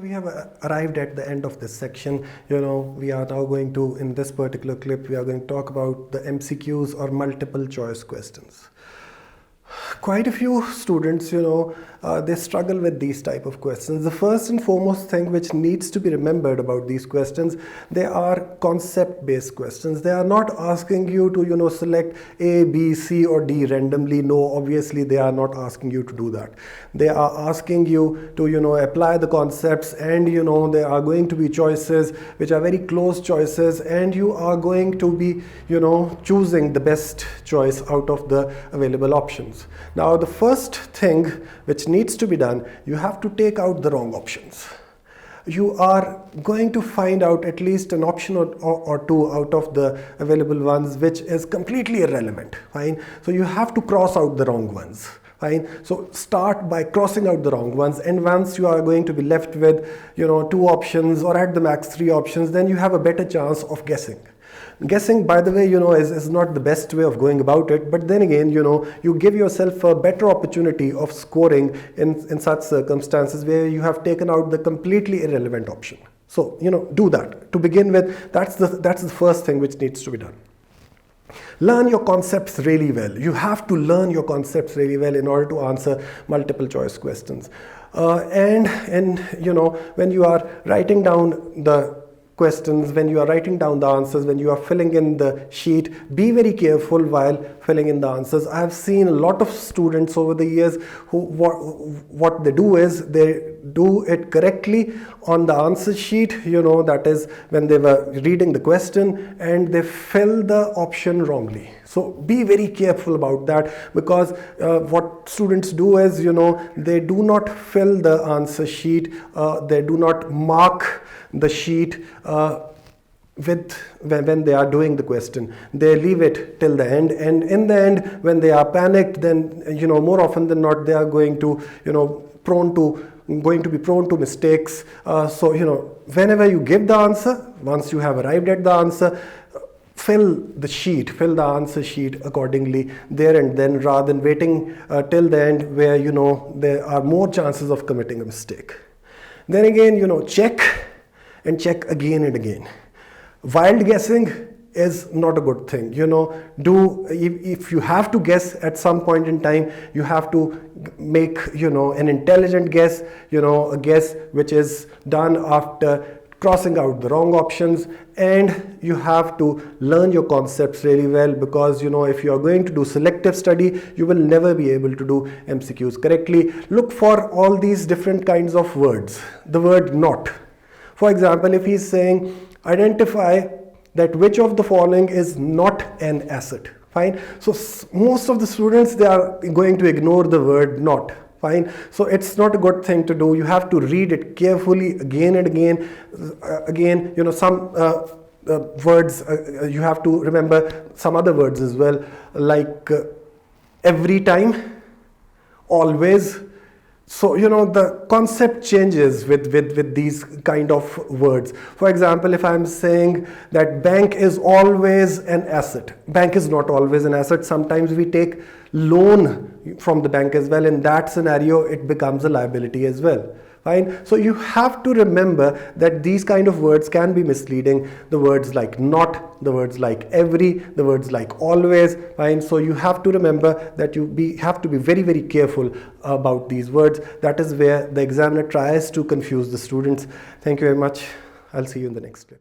we have arrived at the end of this section. We are now going to, in this particular clip, we are going to talk about the MCQs or multiple choice questions. Quite a few students, they struggle with these type of questions. The first and foremost thing which needs to be remembered about these questions, they are concept-based questions. They are not asking you to, select A, B, C or D randomly. No, obviously they are not asking you to do that. They are asking you to, apply the concepts, and, there are going to be choices which are very close choices, and you are going to be, choosing the best choice out of the available options. Now, the first thing which needs to be done, you have to take out the wrong options. You are going to find out at least an option or two out of the available ones which is completely irrelevant. Fine. So you have to cross out the wrong ones. Fine. So start by crossing out the wrong ones, and once you are going to be left with, two options or at the max 3 options, then you have a better chance of guessing. Guessing, by the way, is not the best way of going about it, but then again, you give yourself a better opportunity of scoring in such circumstances where you have taken out the completely irrelevant option. So, do that. To begin with, that's the first thing which needs to be done. Learn your concepts really well. You have to learn your concepts really well in order to answer multiple choice questions. And when you are writing down the questions, when you are writing down the answers, when you are filling in the sheet, be very careful while filling in the answers. I have seen a lot of students over the years who what they do is they do it correctly on the answer sheet, that is when they were reading the question, and they fill the option wrongly. So be very careful about that, because what students do is, they do not fill the answer sheet, they do not mark the sheet when they are doing the question. They leave it till the end, and in the end, when they are panicked, then more often than not they are going to be prone to mistakes. So whenever you give the answer, once you have arrived at the answer, fill the answer sheet accordingly there and then, rather than waiting till the end where there are more chances of committing a mistake. Then again, check and check again and again. Wild guessing is not a good thing. If you have to guess at some point in time, you have to make an intelligent guess, a guess which is done after crossing out the wrong options. And you have to learn your concepts really well, because if you are going to do selective study, you will never be able to do MCQs correctly. Look for all these different kinds of words. The word not. For example, if he's saying identify that which of the following is not an asset. Fine. So most of the students, they are going to ignore the word not. Fine. So it's not a good thing to do. You have to read it carefully again and again. Some words, you have to remember some other words as well, like every time, always. So, the concept changes with these kind of words. For example, if I'm saying that bank is always an asset. Bank is not always an asset. Sometimes we take loan from the bank as well. In that scenario, it becomes a liability as well. Fine. So you have to remember that these kind of words can be misleading. The words like not, the words like every, the words like always. Fine. So you have to remember that you have to be very, very careful about these words. That is where the examiner tries to confuse the students. Thank you very much. I'll see you in the next clip.